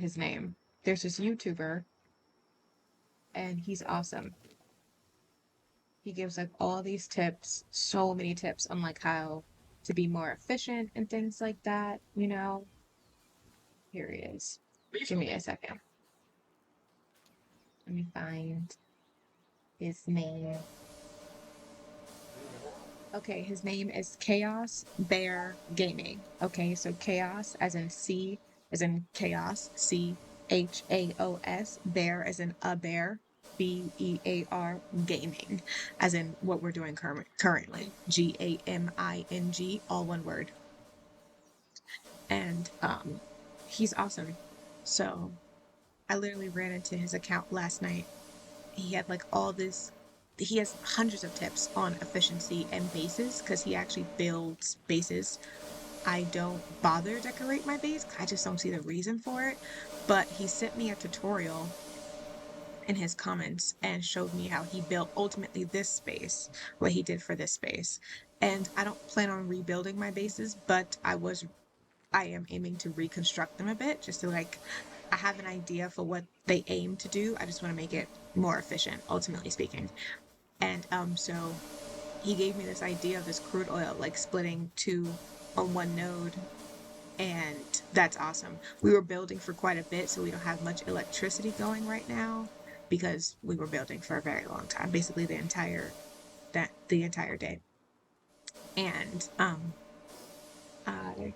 his name. There's this YouTuber, and he's awesome. He gives like all these tips, so many tips on like how to be more efficient and things like that, you know. Here he is. Give me a second. Let me find his name. Okay, his name is Chaos Bear Gaming. Okay, so chaos as in C, as in chaos, CHAOS, bear as in a bear, BEAR, gaming, as in what we're doing currently, GAMING, all one word. And he's awesome. So I literally ran into his account last night. He had like all this, he has hundreds of tips on efficiency and bases because he actually builds bases. I don't bother to decorate my base, I just don't see the reason for it. But he sent me a tutorial in his comments and showed me how he built ultimately this space, what he did for this space. And I don't plan on rebuilding my bases, but I am aiming to reconstruct them a bit just to like I have an idea for what they aim to do. I just want to make it more efficient, ultimately speaking. And so he gave me this idea of this crude oil like splitting two on one node, and that's awesome. We were building for quite a bit, so we don't have much electricity going right now because we were building for a very long time, basically the entire day. And I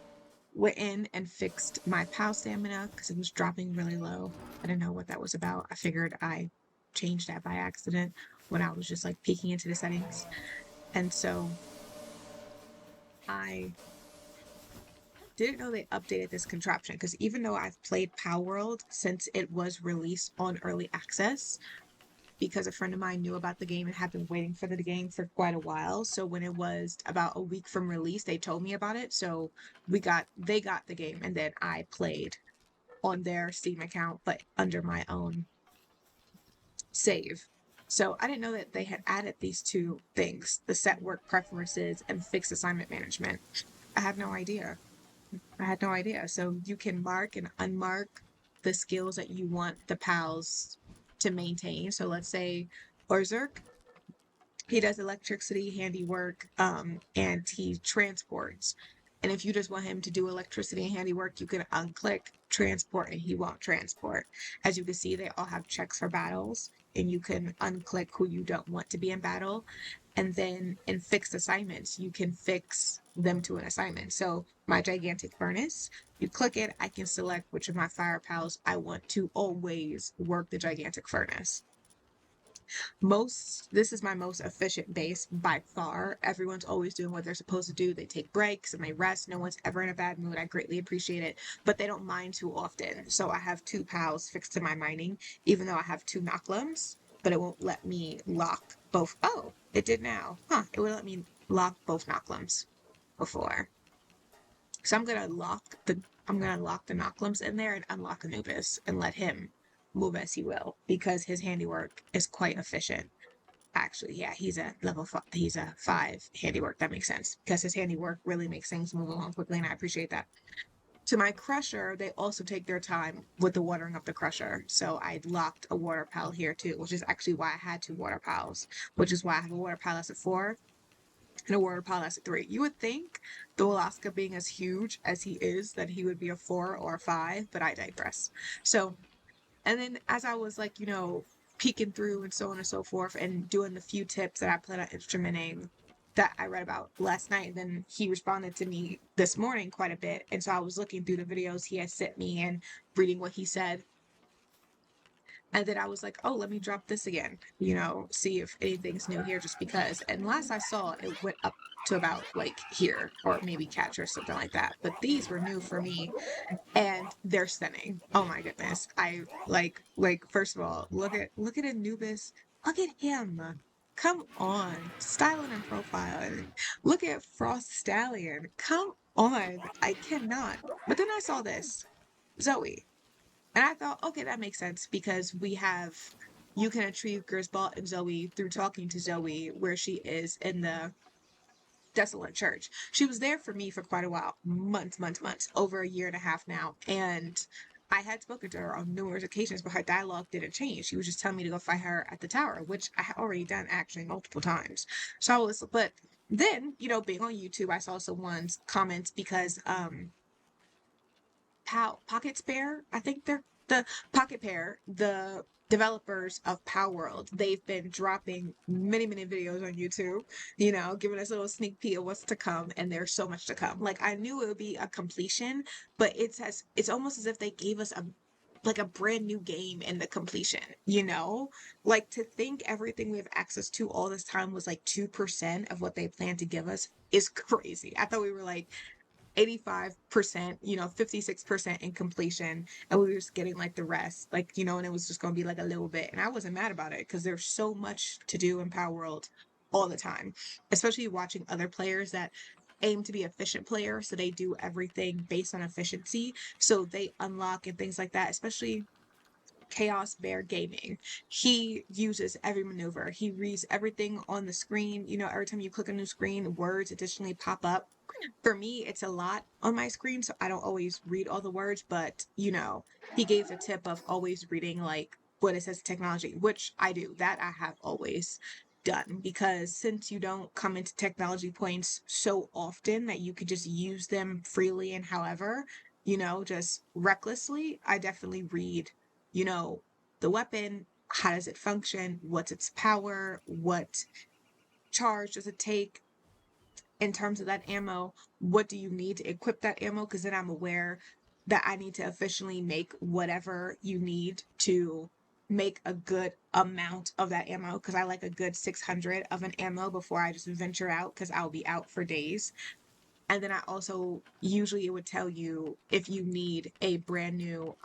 went in and fixed my POW stamina because it was dropping really low. I didn't know what that was about. I figured I changed that by accident when I was just like peeking into the settings. And so I didn't know they updated this contraption because even though I've played Palworld since it was released on early access, because a friend of mine knew about the game and had been waiting for the game for quite a while. So when it was about a week from release, they told me about it. So they got the game and then I played on their Steam account, but under my own save. So I didn't know that they had added these two things, the set work preferences and fixed assignment management. I had no idea. I had no idea. So you can mark and unmark the skills that you want the pals to maintain. So let's say Orzerk, he does electricity, handiwork, and he transports. And if you just want him to do electricity and handiwork, you can unclick transport and he won't transport. As you can see, they all have checks for battles, and you can unclick who you don't want to be in battle. And then in fixed assignments, you can fix them to an assignment. So my gigantic furnace, you click it, I can select which of my fire pals I want to always work the gigantic furnace. This is my most efficient base by far. Everyone's always doing what they're supposed to do. They take breaks and they rest. No one's ever in a bad mood. I greatly appreciate it, but they don't mine too often. So I have two pals fixed to my mining, even though I have two knocklums, but it won't let me lock both. Oh, it did now. Huh, it would let me lock both knocklums before. So I'm gonna lock the knocklums in there and unlock Anubis and let him move as he will because his handiwork is quite efficient. Actually, yeah, he's a he's a 5 handiwork. That makes sense because his handiwork really makes things move along quickly, and I appreciate that. To my crusher, they also take their time with the watering of the crusher. So I locked a water pal here too, which is actually why I had two water pals, which is why I have a water pal that's a 4 and a water pal that's a 3. You would think, though Alaska being as huge as he is, that he would be a 4 or a 5, but I digress. So and then as I was like, peeking through and so on and so forth and doing the few tips that I plan on instrumenting that I read about last night, then he responded to me this morning quite a bit. And so I was looking through the videos he had sent me and reading what he said. And then I was like, oh, let me drop this again, see if anything's new here just because. And last I saw, it went up to about like here or maybe catch or something like that. But these were new for me and they're stunning. Oh my goodness. I like first of all, look at Anubis. Look at him. Come on. Styling and profiling. Look at Frost Stallion. Come on. I cannot. But then I saw this. Zoe. And I thought, okay, that makes sense because you can achieve Gersbalt and Zoe through talking to Zoe where she is in the Desolate Church. She was there for me for quite a while, months, over a year and a half now. And I had spoken to her on numerous occasions, but her dialogue didn't change. She was just telling me to go fight her at the tower, which I had already done actually multiple times. So I was, but then, being on YouTube, I saw someone's comments because Pocket Pair, I think they're the Pocket Pair, the developers of Palworld, they've been dropping many, many videos on YouTube, giving us a little sneak peek of what's to come, and there's so much to come. Like I knew it would be a completion, but it's almost as if they gave us a brand new game in the completion, Like to think everything we have access to all this time was like 2% of what they plan to give us is crazy. I thought we were like 85%, 56% in completion, and we were just getting like the rest, like, and it was just going to be like a little bit. And I wasn't mad about it because there's so much to do in Power World all the time, especially watching other players that aim to be efficient players. So they do everything based on efficiency. So they unlock and things like that, especially Chaos Bear Gaming. He uses every maneuver. He reads everything on the screen. Every time you click a new screen, words additionally pop up. For me, it's a lot on my screen, so I don't always read all the words, but he gave the tip of always reading like what it says technology, which I do. That I have always done because since you don't come into technology points so often that you could just use them freely and however, just recklessly, I definitely read, you know, the weapon, how does it function, what's its power, what charge does it take, in terms of that ammo, what do you need to equip that ammo? Because then I'm aware that I need to efficiently make whatever you need to make a good amount of that ammo. Because I like a good 600 of an ammo before I just venture out, because I'll be out for days. And then I also usually it would tell you if you need a brand new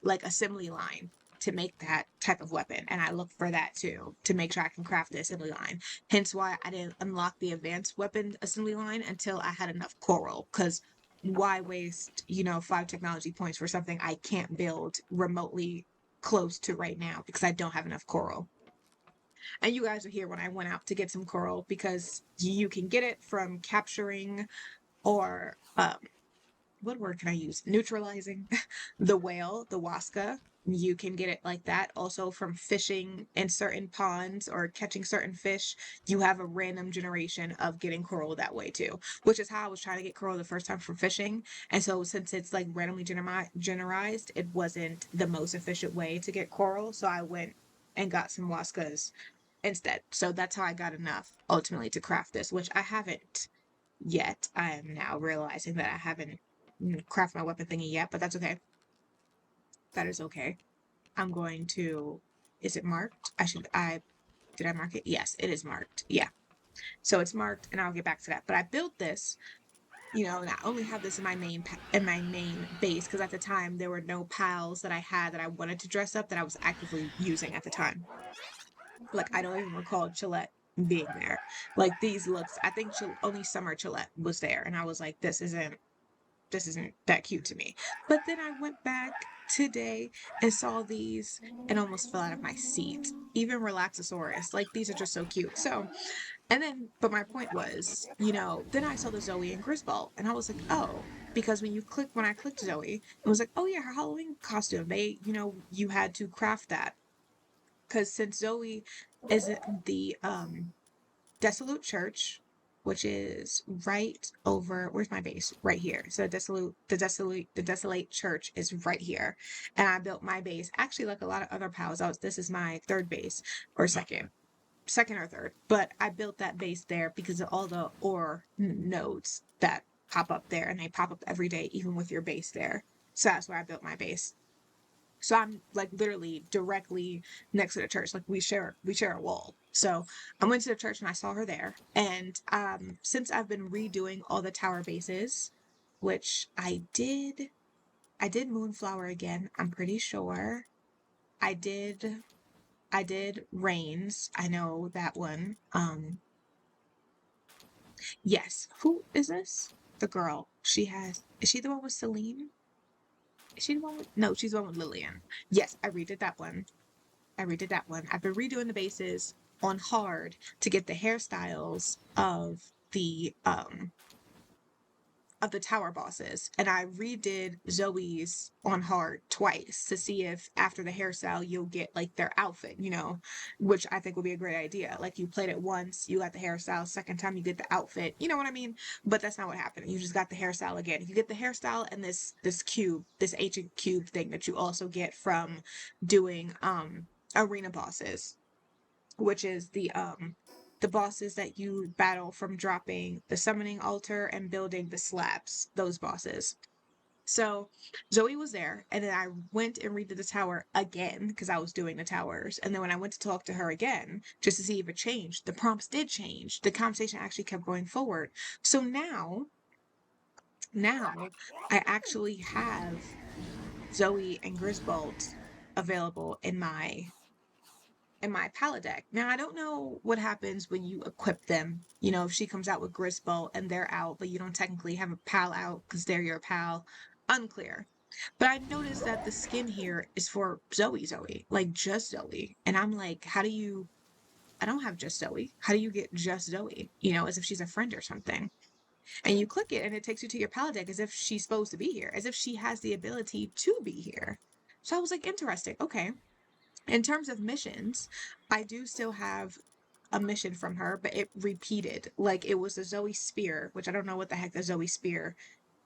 like assembly line to make that type of weapon. And I look for that too to make sure I can craft the assembly line. Hence why I didn't unlock the advanced weapon assembly line until I had enough coral. Because why waste, 5 technology points for something I can't build remotely close to right now because I don't have enough coral. And you guys are here when I went out to get some coral because you can get it from capturing or what word can I use? Neutralizing the whale, the waska. You can get it like that. Also from fishing in certain ponds or catching certain fish, you have a random generation of getting coral that way too, which is how I was trying to get coral the first time from fishing. And so since it's like randomly generized, it wasn't the most efficient way to get coral. So I went and got some waskas instead. So that's how I got enough ultimately to craft this, which I haven't yet. I am now realizing that I haven't crafted my weapon thingy yet, but that's okay. That is okay. I'm going to. Is it marked? Did I mark it? Yes, it is marked. Yeah. So it's marked, and I'll get back to that. But I built this, and I only have this in my main base because at the time there were no pals that I had that I wanted to dress up that I was actively using at the time. Like I don't even recall Chillette being there. Like these looks, I think only Summer Chillette was there, and I was like, this isn't that cute to me. But then I went back today and saw these and almost fell out of my seat. Even Relaxosaurus, like these are just so cute. So, and then, but my point was, then I saw the Zoe and Griswold, and I was like, oh, because when I clicked Zoe, it was like, oh yeah, her Halloween costume. You had to craft that because since Zoe is the Desolate Church, which is right over, where's my base? Right here. So the Desolate Church is right here. And I built my base actually like a lot of other pals. This is my third base or second or third. But I built that base there because of all the ore nodes that pop up there, and they pop up every day, even with your base there. So that's where I built my base. So I'm like literally directly next to the church. Like we share a wall. So I went to the church and I saw her there. And since I've been redoing all the tower bases, which I did Moonflower again, I'm pretty sure. I did Rains. I know that one. Yes. Who is this? The girl. Is she the one with Celine? Is she the one with no, she's the one with Lillian. Yes, I redid that one. I've been redoing the bases on hard to get the hairstyles of the of the tower bosses, and I redid Zoe's on hard twice to see if after the hairstyle you'll get like their outfit, you know, which I think would be a great idea. Like you played it once, you got the hairstyle, second time you get the outfit, you know what I mean? But that's not what happened. You just got the hairstyle again. You get the hairstyle and this cube, this ancient cube thing that you also get from doing arena bosses, which is the bosses that you battle from dropping the summoning altar and building the slabs, those bosses. So Zoe was there, and then I went and redid the tower again because I was doing the towers. And then when I went to talk to her again, just to see if it changed, the prompts did change. The conversation actually kept going forward. So now I actually have Zoe and Griswold available in my palette deck. Now, I don't know what happens when you equip them. You know, if she comes out with Grisbolt and they're out, but you don't technically have a pal out because they're your pal. Unclear. But I noticed that the skin here is for Zoe, like just Zoe. And I'm like, how do you? I don't have just Zoe. How do you get just Zoe? You know, as if she's a friend or something. And you click it and it takes you to your palette deck as if she's supposed to be here, as if she has the ability to be here. So I was like, interesting. Okay. In terms of missions, I do still have a mission from her, but it repeated. Like it was the Zoe Spear, which I don't know what the heck the Zoe Spear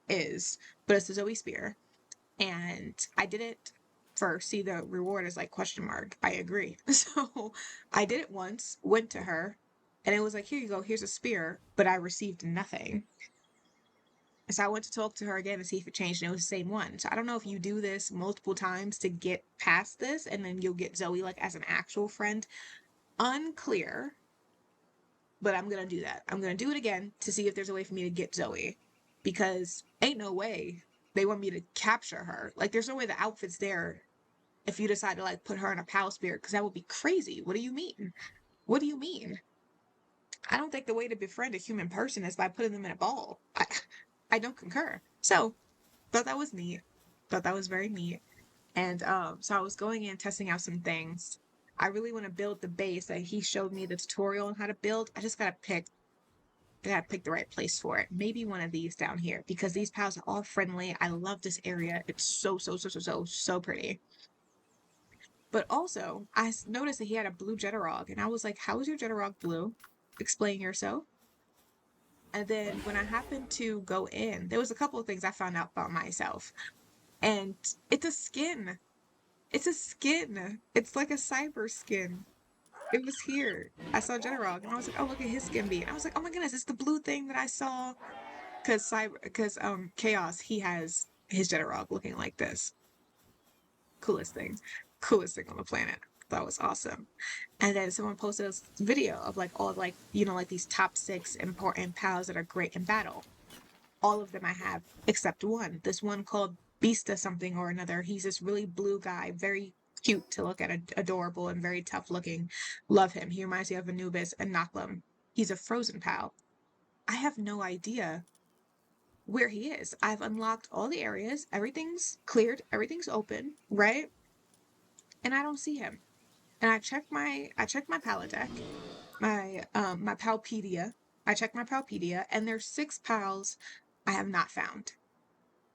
is, but it's the Zoe Spear. And I did it first. See, the reward is like question mark. I agree. So I did it once, went to her, and it was like, here you go, here's a spear, but I received nothing. So I went to talk to her again to see if it changed, and it was the same one. So I don't know if you do this multiple times to get past this, and then you'll get Zoe like as an actual friend. Unclear, but I'm gonna do that. I'm gonna do it again to see if there's a way for me to get Zoe, because ain't no way they want me to capture her. Like there's no way the outfit's there if you decide to like put her in a pal spirit, because that would be crazy. What do you mean? What do you mean? I don't think the way to befriend a human person is by putting them in a ball. I don't concur. So thought that was neat. Thought that was very neat. And so I was going in testing out some things. I really want to build the base that he showed me the tutorial on how to build. I gotta pick the right place for it. Maybe one of these down here because these pals are all friendly. I love this area. It's so pretty. But also, noticed that he had a blue Jetterog, and I was like, "How is your Jetterog blue? Explain yourself." And then when I happened to go in, there was a couple of things I found out about myself. And it's a skin. It's a skin. It's like a cyber skin. It was here. I saw Jetterog and I was like, oh, look at his skin beat. And I was like, oh my goodness, it's the blue thing that I saw. Because Chaos, he has his Jetterog looking like this. Coolest thing. Coolest thing on the planet. That was awesome. And then someone posted a video of like all of like, you know, like these top 6 important pals that are great in battle. All of them I have, except one. This one called Beasta something or another. He's this really blue guy, very cute to look at, adorable and very tough looking. Love him. He reminds me of Anubis and Noclum. He's a frozen pal. I have no idea where he is. I've unlocked all the areas. Everything's cleared. Everything's open, right? And I don't see him. And I checked my palette deck, my Palpedia. I checked my Palpedia, and there's 6 pals I have not found.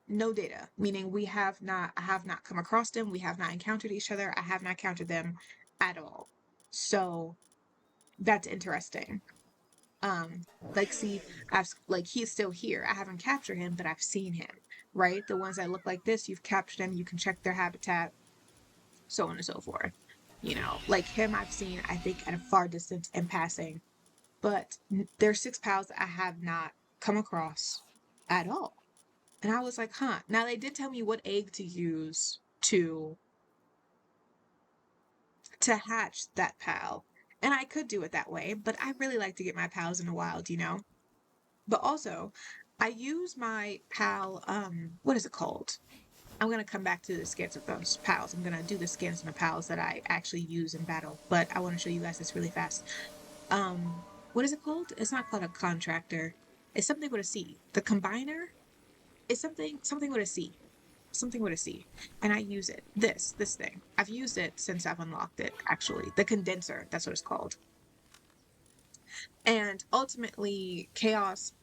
No data, meaning I have not come across them, we have not encountered each other, I have not encountered them at all. So that's interesting. Like see, he's still here. I haven't captured him, but I've seen him, right? The ones that look like this, you've captured them, you can check their habitat, so on and so forth. You know, like him I've seen, I think, at a far distance in passing. But there's 6 pals that I have not come across at all. And I was like, huh. Now they did tell me what egg to use to hatch that pal. And I could do it that way, but I really like to get my pals in the wild, you know? But also, I use my pal, what is it called? I'm gonna come back to the skins of those pals. I'm gonna do the skins and the pals that I actually use in battle, but I want to show you guys this really fast. What is it called? It's not called a contractor. It's something with a C. The combiner? It's something with a C. Something with a C. And I use it. This thing. I've used it since I've unlocked it, actually. The condenser, that's what it's called. And ultimately, Chaos